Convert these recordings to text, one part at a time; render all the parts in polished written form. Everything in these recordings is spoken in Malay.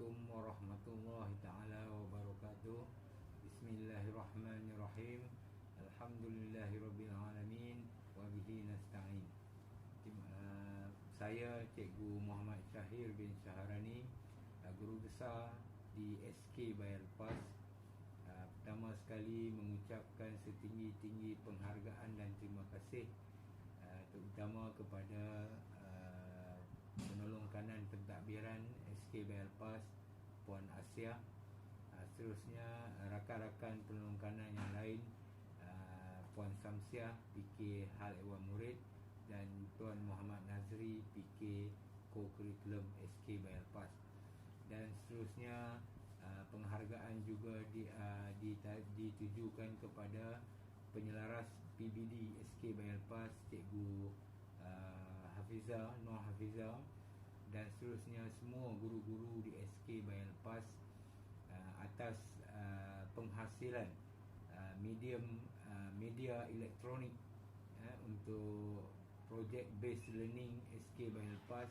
Assalamualaikum warahmatullahi ta'ala wabarakatuh. Bismillahirrahmanirrahim. Alhamdulillahirrabbilalamin. Wabihi nasta'in. Saya Cikgu Muhammad Syahir bin Syahrani, Guru Besar di SK Bayalpas. Pertama sekali mengucapkan setinggi-tinggi penghargaan dan terima kasih terutama kepada penolong kanan pentadbiran SK Bayalpas, Puan Asia. Seterusnya rakan-rakan penolong kanan yang lain, Puan Samsiah, PK Hal Ehwal Murid, dan Tuan Muhammad Nazri, PK Co-Curriculum SK Bayalpas. Dan seterusnya penghargaan juga ditujukan kepada penyelaras PBD SK Bayalpas, Cikgu Hafizah, Nur Hafizah, dan seterusnya semua guru-guru di SK Bayalpas atas penghasilan media elektronik untuk projek based learning SK Bayalpas,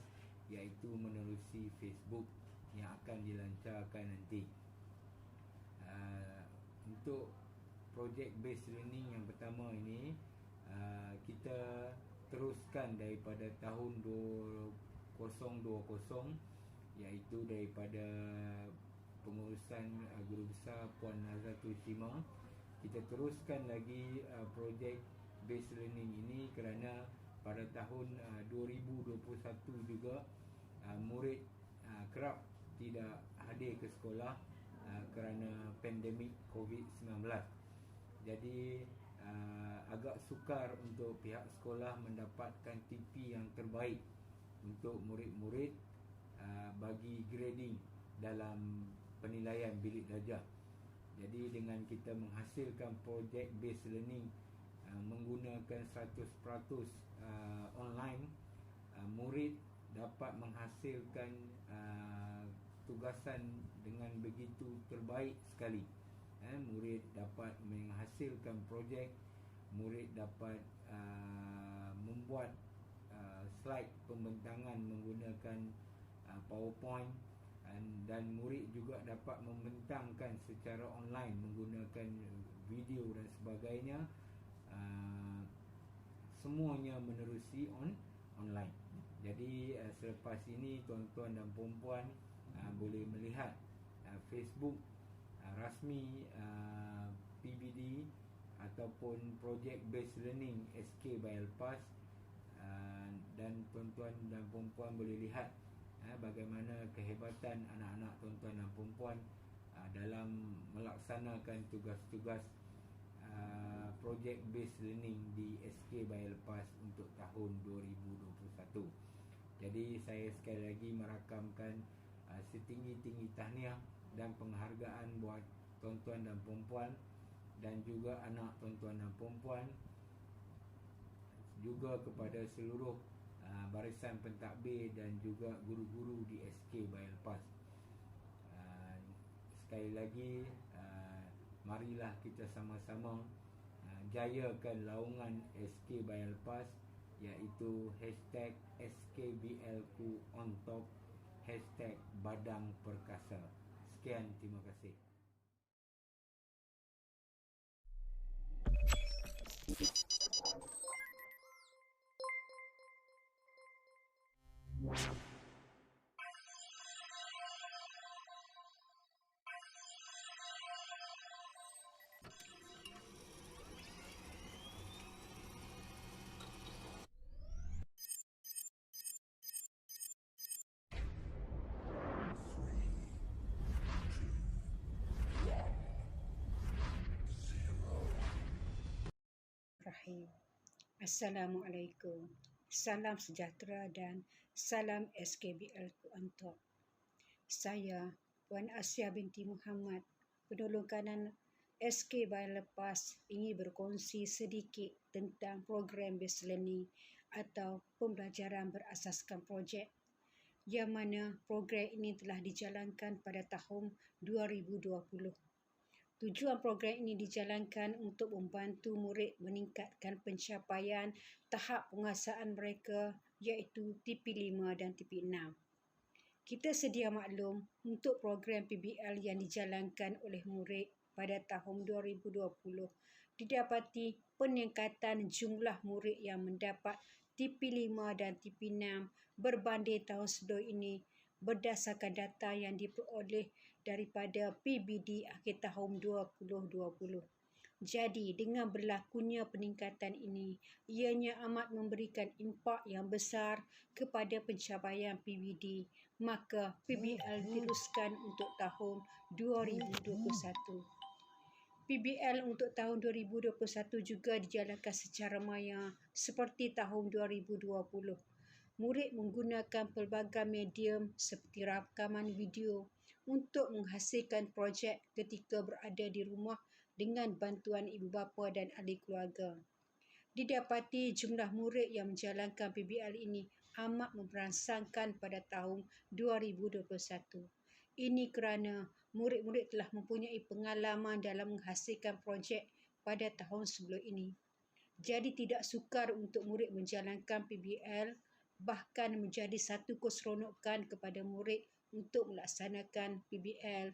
iaitu menerusi Facebook yang akan dilancarkan nanti. Untuk projek based learning yang pertama ini, kita teruskan daripada tahun 2020, iaitu daripada pengurusan Guru Besar Puan Nazratul Shima. Kita teruskan lagi projek based learning ini kerana pada tahun 2021 juga murid kerap tidak hadir ke sekolah kerana pandemik COVID-19. Jadi agak sukar untuk pihak sekolah mendapatkan TP yang terbaik untuk murid-murid bagi grading dalam penilaian bilik darjah. Jadi dengan kita menghasilkan projek based learning menggunakan 100% online, murid dapat menghasilkan tugasan dengan begitu terbaik sekali. Murid dapat menghasilkan projek, murid dapat membuat slide pembentangan menggunakan PowerPoint, dan murid juga dapat membentangkan secara online menggunakan video dan sebagainya. Semuanya menerusi online. Jadi selepas ini tuan-tuan dan puan-puan boleh melihat Facebook rasmi PBD ataupun projek based learning SK Bayalpas, dan tuan-tuan dan puan-puan boleh lihat bagaimana kehebatan anak-anak tuan-tuan dan puan-puan dalam melaksanakan tugas-tugas projek based learning di SK Bayalpas untuk tahun 2021. Jadi saya sekali lagi merakamkan setinggi-tinggi tahniah dan penghargaan buat tuan-tuan dan puan-puan, dan juga anak tuan-tuan dan puan-puan, juga kepada seluruh barisan pentadbir dan juga guru-guru di SK Bayalpas. Sekali lagi, marilah kita sama-sama jayakan laungan SK Bayalpas, iaitu #SKBLku on top, #Badang Perkasa. Sekian, terima kasih. Assalamualaikum. Salam sejahtera dan salam SKBL untuk saya, Puan Asia binti Muhammad, penolong kanan SK Bayalpas, ingin berkongsi sedikit tentang program based learning atau pembelajaran berasaskan projek, yang mana program ini telah dijalankan pada tahun 2020. Tujuan program ini dijalankan untuk membantu murid meningkatkan pencapaian tahap penguasaan mereka, iaitu TP5 dan TP6. Kita sedia maklum untuk program PBL yang dijalankan oleh murid pada tahun 2020 didapati peningkatan jumlah murid yang mendapat TP5 dan TP6 berbanding tahun sebelum ini berdasarkan data yang diperoleh daripada PBD akhir tahun 2020. Jadi, dengan berlakunya peningkatan ini, ianya amat memberikan impak yang besar kepada pencapaian PBD. Maka, PBL diteruskan untuk tahun 2021. PBL untuk tahun 2021 juga dijalankan secara maya seperti tahun 2020. Murid menggunakan pelbagai medium seperti rakaman video untuk menghasilkan projek ketika berada di rumah dengan bantuan ibu bapa dan ahli keluarga. Didapati jumlah murid yang menjalankan PBL ini amat merangsangkan pada tahun 2021. Ini kerana murid-murid telah mempunyai pengalaman dalam menghasilkan projek pada tahun sebelum ini. Jadi tidak sukar untuk murid menjalankan PBL, bahkan menjadi satu keseronokan kepada murid untuk melaksanakan PBL.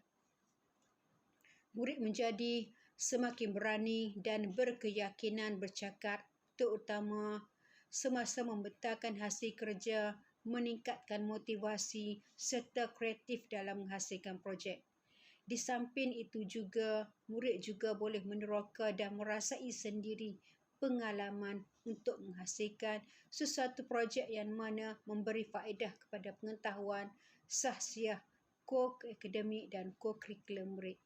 Murid menjadi semakin berani dan berkeyakinan bercakap, terutama semasa membentangkan hasil kerja, meningkatkan motivasi serta kreatif dalam menghasilkan projek. Di samping itu juga, murid juga boleh meneroka dan merasai sendiri pengalaman untuk menghasilkan sesuatu projek yang mana memberi faedah kepada pengetahuan, sahsiah, ko-akademik dan ko-kurikulum murid.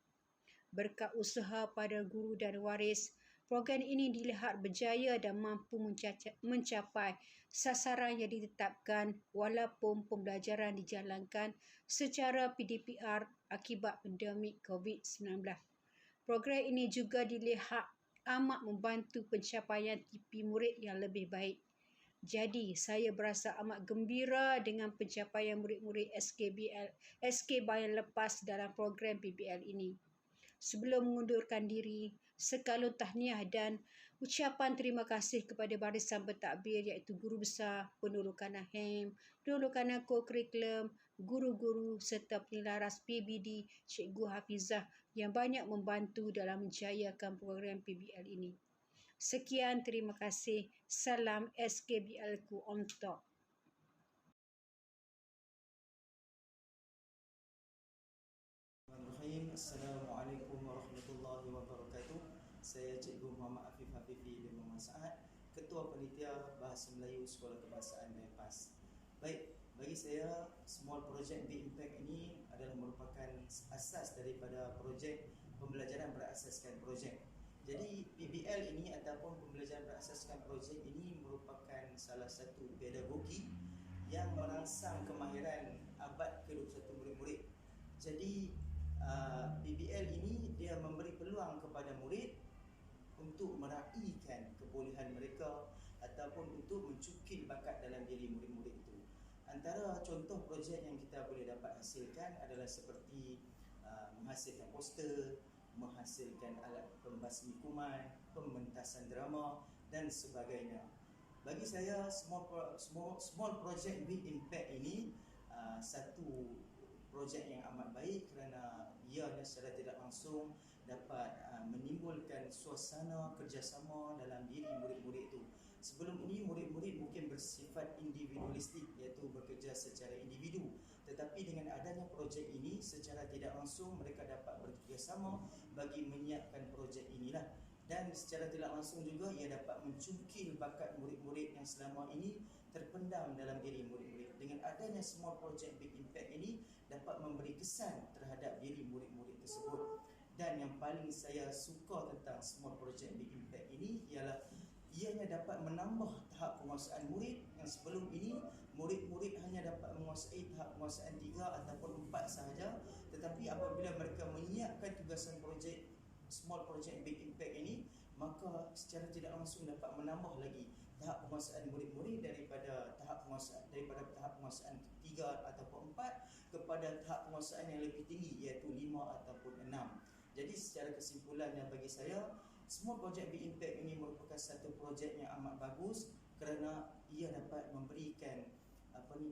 Berkat usaha pada guru dan waris, program ini dilihat berjaya dan mampu mencapai sasaran yang ditetapkan walaupun pembelajaran dijalankan secara PDPR akibat pandemik COVID-19. Program ini juga dilihat amat membantu pencapaian TP murid yang lebih baik. Jadi, saya berasa amat gembira dengan pencapaian murid-murid SK Bayan Lepas dalam program PBL ini. Sebelum mengundurkan diri, sekalun tahniah dan ucapan terima kasih kepada barisan pentadbir iaitu Guru Besar, Penolong Kanan HEM, Penolong Kanan Co-Kurikulum, guru-guru serta penyelaras PBD, Cikgu Hafizah yang banyak membantu dalam menjayakan program PBL ini. Sekian, terima kasih. Salam SKBL ku on top. Assalamualaikum warahmatullahi wabarakatuh. Saya Cikgu Muhammad Afif Hafifi bin Muhammad Saad, Ketua Panitia Bahasa Melayu Sekolah Kebangsaan Bypass. Baik, bagi saya Small Project Big Impact ini adalah merupakan asas daripada projek pembelajaran berasaskan projek. Jadi PBL ini ataupun pembelajaran berasaskan projek ini merupakan salah satu pedagogi yang merangsang kemahiran abad ke-21 murid-murid. Jadi PBL ini dia memberi peluang kepada murid untuk meraihkan kebolehan mereka ataupun untuk mencukil bakat dalam diri murid-murid itu. Antara contoh projek yang kita boleh dapat hasilkan adalah seperti menghasilkan poster, menghasilkan alat pembasmi kuman, pementasan drama dan sebagainya. Bagi saya small project big impact ini satu projek yang amat baik kerana ianya secara tidak langsung dapat menimbulkan suasana kerjasama dalam diri murid-murid itu. Sebelum ini murid-murid mungkin bersifat individualistik, iaitu bekerja secara individu. Tetapi dengan adanya projek ini secara tidak langsung mereka dapat bekerjasama bagi menyiapkan projek inilah. Dan secara tidak langsung juga ia dapat mencungkil bakat murid-murid yang selama ini terpendam dalam diri murid-murid. Dengan adanya small project big impact ini dapat memberi kesan terhadap diri murid-murid tersebut. Dan yang paling saya suka tentang small project big impact ini ialah ianya dapat menambah tahap penguasaan murid yang sebelum ini murid-murid hanya dapat menguasai tahap penguasaan 3 ataupun 4 sahaja. Tetapi apabila mereka menyiapkan tugasan projek small project big impact ini, maka secara tidak langsung dapat menambah lagi tahap penguasaan murid-murid daripada tahap penguasaan 3 ataupun 4 kepada tahap penguasaan yang lebih tinggi iaitu 5 ataupun 6. Jadi secara kesimpulannya bagi saya, small project big impact ini merupakan satu projek yang amat bagus kerana ia dapat memberikan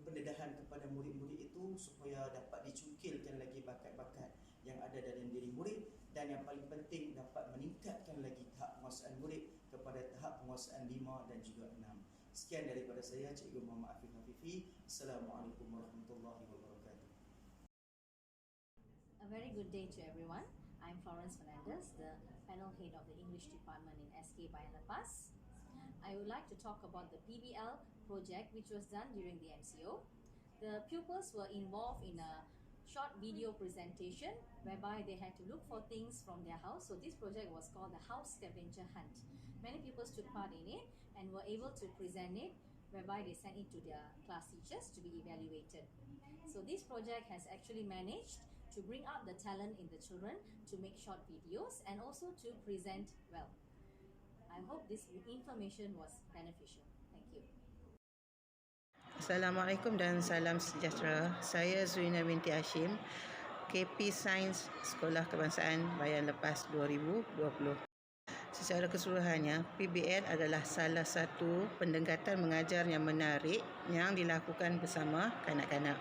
pendedahan kepada murid-murid itu supaya dapat dicungkilkan lagi bakat-bakat yang ada dalam diri murid, dan yang paling penting dapat meningkatkan lagi tahap penguasaan murid kepada tahap penguasaan 5 dan juga 6. Sekian daripada saya, Cikgu Muhammad Afif Hafifi. Assalamualaikum warahmatullahi wabarakatuh. A very good day to everyone. I'm Florence Fernandez, the panel head of the English department in SK Bayan Lepas. I would like to talk about the PBL project which was done during the MCO. The pupils were involved in a short video presentation whereby they had to look for things from their house. So this project was called the House Scavenger Hunt. Many pupils took part in it and were able to present it, whereby they sent it to their class teachers to be evaluated. So this project has actually managed to bring out the talent in the children to make short videos and also to present well. I hope this information was beneficial. Thank you. Assalamualaikum dan salam sejahtera. Saya Zuina binti Hashim, KP Sains Sekolah Kebangsaan Bayan Lepas 2020. Secara keseluruhannya, PBL adalah salah satu pendekatan mengajar yang menarik yang dilakukan bersama kanak-kanak.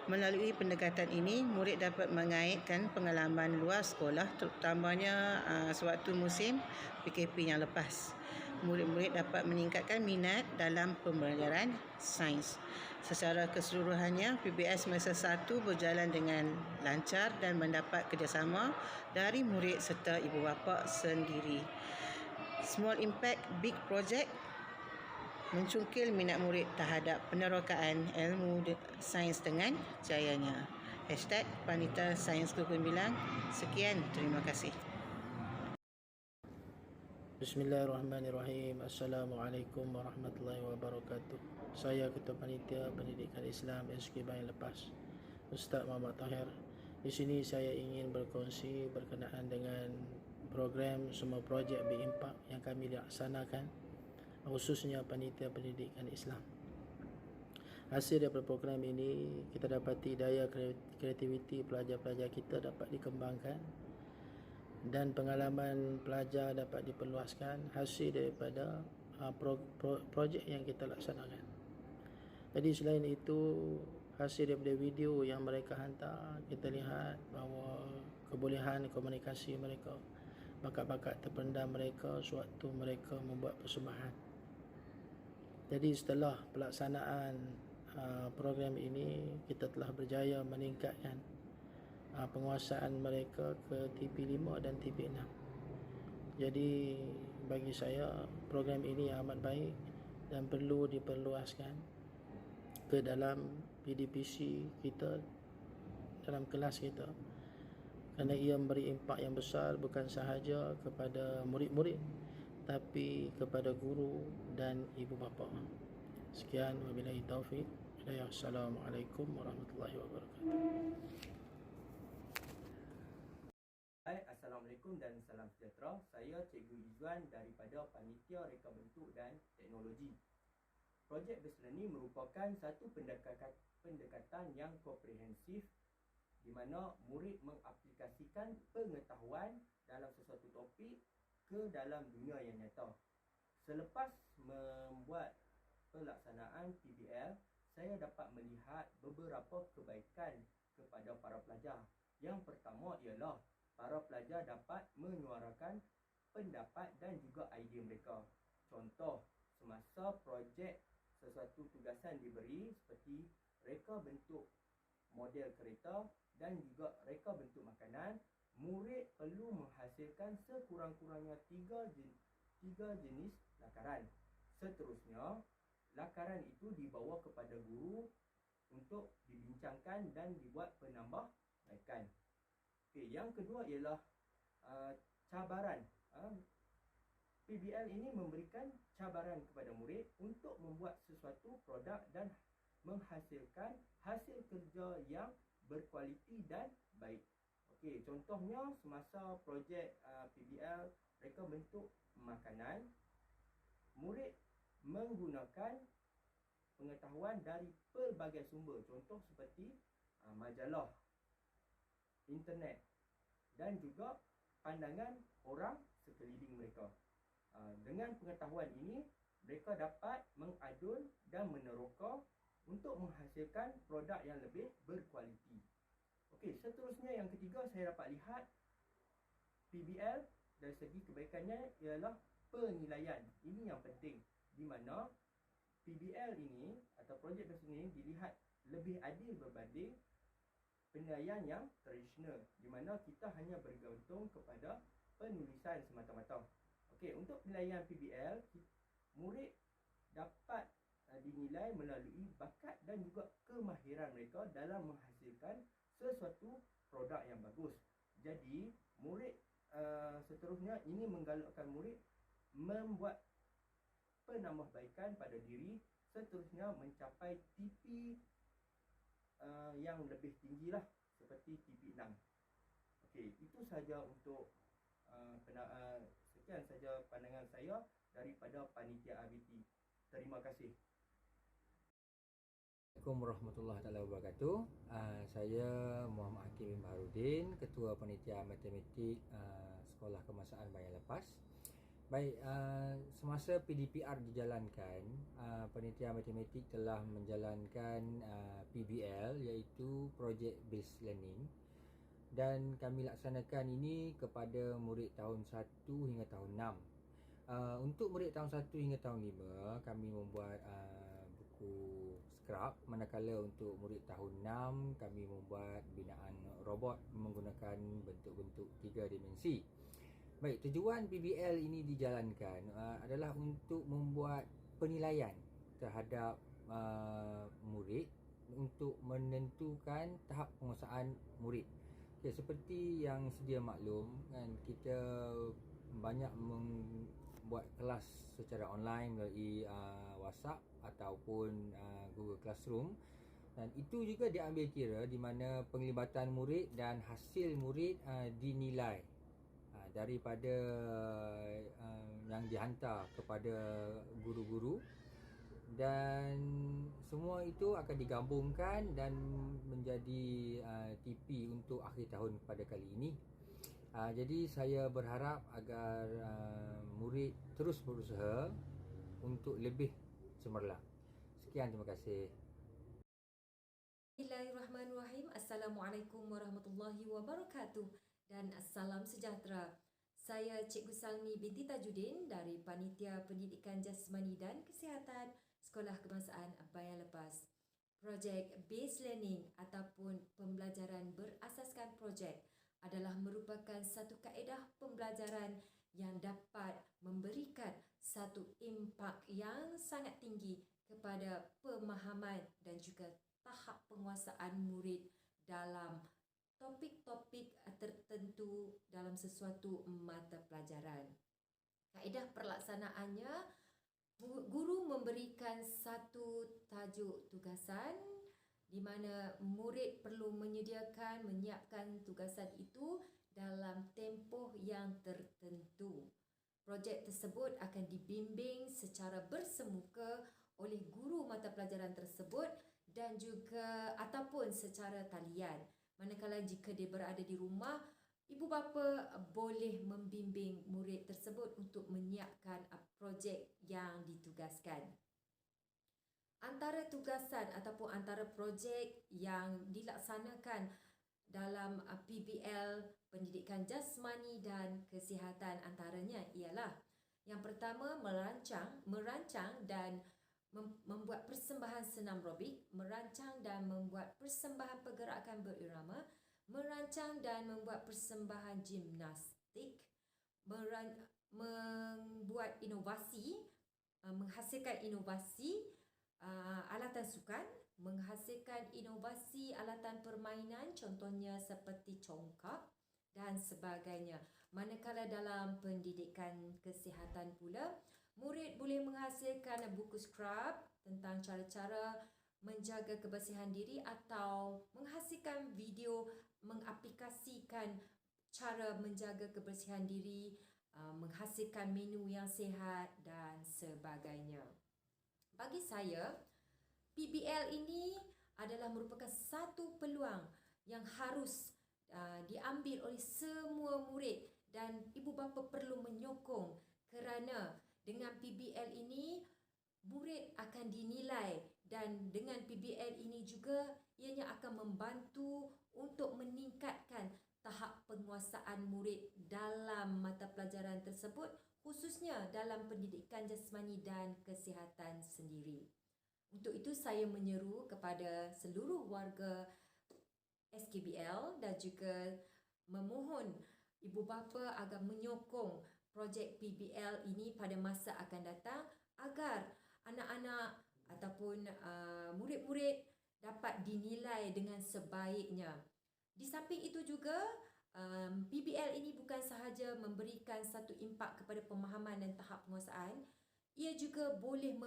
Melalui pendekatan ini, murid dapat mengaitkan pengalaman luar sekolah, terutamanya sewaktu musim PKP yang lepas. Murid-murid dapat meningkatkan minat dalam pembelajaran sains. Secara keseluruhannya, PBL semester 1 berjalan dengan lancar dan mendapat kerjasama dari murid serta ibu bapa sendiri. Small impact, big project mencungkil minat murid terhadap penerokaan ilmu sains dengan jayanya. #Panita Sains Kegemilang. Sekian, terima kasih. Bismillahirrahmanirrahim. Assalamualaikum warahmatullahi wabarakatuh. Saya Ketua Panitia Pendidikan Islam SK Bayan Lepas, Ustaz Muhammad Tahir. Di sini saya ingin berkongsi berkenaan dengan program semua projek berimpak yang kami laksanakan, khususnya Panitia Pendidikan Islam. Hasil daripada program ini, kita dapati daya kreativiti pelajar-pelajar kita dapat dikembangkan dan pengalaman pelajar dapat diperluaskan hasil daripada projek yang kita laksanakan. Jadi selain itu, hasil daripada video yang mereka hantar, kita lihat bahawa kebolehan komunikasi mereka, bakat-bakat terpendam mereka sewaktu mereka membuat persembahan. Jadi setelah pelaksanaan program ini, kita telah berjaya meningkatkan penguasaan mereka ke TP5 dan TP6. Jadi bagi saya program ini amat baik dan perlu diperluaskan ke dalam PDPC kita, dalam kelas kita, kerana ia memberi impak yang besar bukan sahaja kepada murid-murid tapi kepada guru dan ibu bapa. Sekian, wabillahi taufik. Assalamualaikum warahmatullahi wabarakatuh. Hai, Assalamualaikum dan salam sejahtera. Saya Cikgu Izzuan daripada Panitia Reka Bentuk dan Teknologi. Projek Best Learning merupakan satu pendekatan yang komprehensif di mana murid mengaplikasikan pengetahuan dalam sesuatu topik ke dalam dunia yang nyata. Selepas membuat pelaksanaan PBL, saya dapat melihat beberapa kebaikan kepada para pelajar. Yang pertama ialah para pelajar dapat menyuarakan pendapat dan juga idea mereka. Contoh, semasa projek sesuatu tugasan diberi seperti reka bentuk model kereta dan juga reka bentuk makanan, murid perlu menghasilkan sekurang-kurangnya tiga jenis lakaran. Seterusnya, lakaran itu dibawa kepada guru untuk dibincangkan dan dibuat penambahbaikan. Okey, yang kedua ialah cabaran. PBL ini memberikan cabaran kepada murid untuk membuat sesuatu produk dan menghasilkan hasil kerja yang berkualiti dan baik. Okey, contohnya semasa projek PBL reka bentuk makanan, murid menggunakan pengetahuan dari pelbagai sumber, contoh seperti majalah, internet dan juga pandangan orang sekeliling mereka. Dengan pengetahuan ini, mereka dapat mengadun dan meneroka untuk menghasilkan produk yang lebih berkualiti. Okey, seterusnya yang ketiga saya dapat lihat PBL dari segi kebaikannya ialah penilaian. Ini yang penting, di mana PBL ini atau projek besar ini dilihat lebih adil berbanding penilaian yang tradisional, di mana kita hanya bergantung kepada penulisan semata-mata. Okey, untuk penilaian PBL, murid dapat dinilai melalui bakat dan juga kemahiran mereka dalam menghasilkan sesuatu produk yang bagus. Jadi, murid seterusnya ini menggalakkan murid membuat penambahbaikan pada diri, seterusnya mencapai TP yang lebih tinggi lah, seperti TP 6. Okey, itu saja untuk sekian saja pandangan saya daripada panitia RBT. Terima kasih. Assalamualaikum warahmatullahi wabarakatuh. Saya Muhammad Hakim bin Baharudin, Ketua Panitia Matematik Sekolah Kebangsaan Bayan Lepas. Baik, semasa PDPR dijalankan, Panitia Matematik telah menjalankan PBL, iaitu Project Based Learning, dan kami laksanakan ini kepada murid tahun 1 hingga tahun 6. Untuk murid tahun 1 hingga tahun 5, kami membuat buku scrap, manakala untuk murid tahun 6 kami membuat binaan robot menggunakan bentuk-bentuk 3 dimensi. Baik, tujuan PBL ini dijalankan adalah untuk membuat penilaian terhadap murid untuk menentukan tahap penguasaan murid. Okay, seperti yang sedia maklum kan, kita banyak membuat kelas secara online melalui WhatsApp ataupun Google Classroom, dan itu juga diambil kira di mana penglibatan murid dan hasil murid dinilai daripada yang dihantar kepada guru-guru, dan semua itu akan digabungkan dan menjadi TP untuk akhir tahun pada kali ini. Jadi saya berharap agar murid terus berusaha untuk lebih cemerlang. Sekian, terima kasih. Bismillahirrahmanirrahim. Assalamualaikum warahmatullahi wabarakatuh dan salam sejahtera. Saya Cikgu Salmi binti Tajuddin dari Panitia Pendidikan Jasmani dan Kesihatan Sekolah Kebangsaan Bayan Lepas. Projek Based Learning ataupun pembelajaran berasaskan projek adalah merupakan satu kaedah pembelajaran yang dapat memberikan satu impak yang sangat tinggi kepada pemahaman dan juga tahap penguasaan murid dalam topik-topik tertentu dalam sesuatu mata pelajaran. Kaedah perlaksanaannya, guru memberikan satu tajuk tugasan di mana murid perlu menyiapkan tugasan itu dalam tempoh yang tertentu. Projek tersebut akan dibimbing secara bersemuka oleh guru mata pelajaran tersebut dan juga ataupun secara talian. Manakala jika dia berada di rumah, ibu bapa boleh membimbing murid tersebut untuk menyiapkan projek yang ditugaskan. Antara tugasan ataupun antara projek yang dilaksanakan dalam PBL Pendidikan Jasmani dan Kesihatan antaranya ialah yang pertama merancang dan membuat persembahan senam aerobik, merancang dan membuat persembahan pergerakan berirama, merancang dan membuat persembahan gimnastik, membuat inovasi, menghasilkan inovasi alatan sukan, menghasilkan inovasi alatan permainan, contohnya seperti congkak dan sebagainya. Manakala dalam pendidikan kesihatan pula, murid boleh menghasilkan buku scrap tentang cara-cara menjaga kebersihan diri atau menghasilkan video mengaplikasikan cara menjaga kebersihan diri, menghasilkan menu yang sihat dan sebagainya. Bagi saya, PBL ini adalah merupakan satu peluang yang harus diambil oleh semua murid dan ibu bapa perlu menyokong, kerana dengan PBL ini murid akan dinilai Dan dengan PBL ini juga ianya akan membantu untuk meningkatkan tahap penguasaan murid dalam mata pelajaran tersebut, khususnya dalam pendidikan jasmani dan kesihatan sendiri. Untuk itu saya menyeru kepada seluruh warga SKBL dan juga memohon ibu bapa agar menyokong projek PBL ini pada masa akan datang agar anak-anak ataupun murid-murid dapat dinilai dengan sebaiknya. Di samping itu juga, PBL ini bukan sahaja memberikan satu impak kepada pemahaman dan tahap penguasaan, ia juga boleh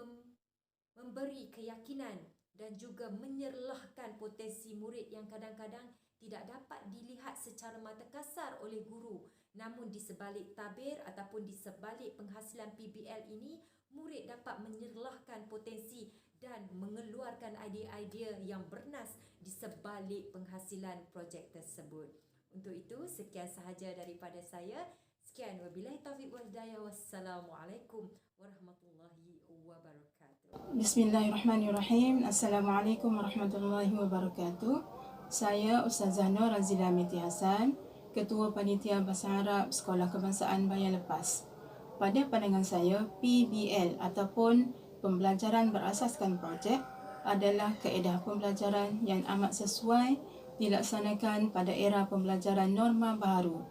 memberi keyakinan dan juga menyerlahkan potensi murid yang kadang-kadang tidak dapat dilihat secara mata kasar oleh guru. Namun di sebalik tabir ataupun di sebalik penghasilan PBL ini, murid dapat menyerlahkan potensi dan mengeluarkan idea-idea yang bernas di sebalik penghasilan projek tersebut. Untuk itu, sekian sahaja daripada saya. Sekian, wabillahi taufiq wal hidayah. Wassalamualaikum warahmatullahi wabarakatuh. Bismillahirrahmanirrahim. Assalamualaikum warahmatullahi wabarakatuh. Saya Ustazah Nur Razila Binti Hasan, Ketua Panitia Bahasa Arab Sekolah Kebangsaan Bayan Lepas. Pada pandangan saya, PBL ataupun pembelajaran berasaskan projek adalah kaedah pembelajaran yang amat sesuai dilaksanakan pada era pembelajaran norma baharu.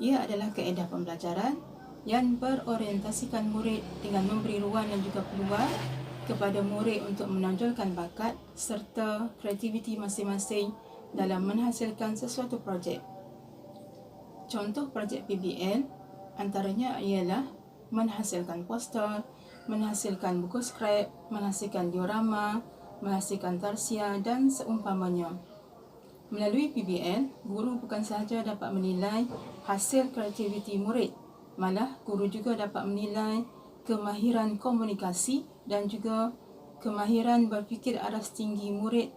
Ia adalah kaedah pembelajaran yang berorientasikan murid dengan memberi ruang dan juga peluang kepada murid untuk menonjolkan bakat serta kreativiti masing-masing dalam menghasilkan sesuatu projek. Contoh projek PBL antaranya ialah menghasilkan poster, menghasilkan buku skrip, menghasilkan diorama, menghasilkan tarsia dan seumpamanya. Melalui PBL, guru bukan sahaja dapat menilai hasil kreativiti murid, malah guru juga dapat menilai kemahiran komunikasi dan juga kemahiran berfikir aras tinggi murid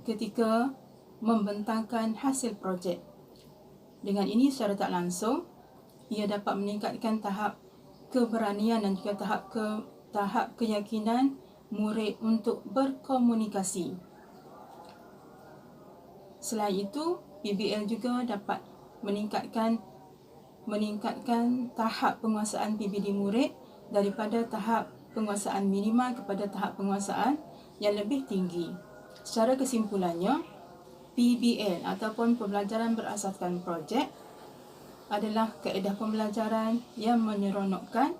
ketika membentangkan hasil projek. Dengan ini secara tak langsung, ia dapat meningkatkan tahap keberanian dan juga tahap keyakinan murid untuk berkomunikasi. Selain itu, PBL juga dapat meningkatkan tahap penguasaan PBD murid daripada tahap penguasaan minima kepada tahap penguasaan yang lebih tinggi. Secara kesimpulannya, PBL ataupun pembelajaran berasaskan projek adalah kaedah pembelajaran yang menyeronokkan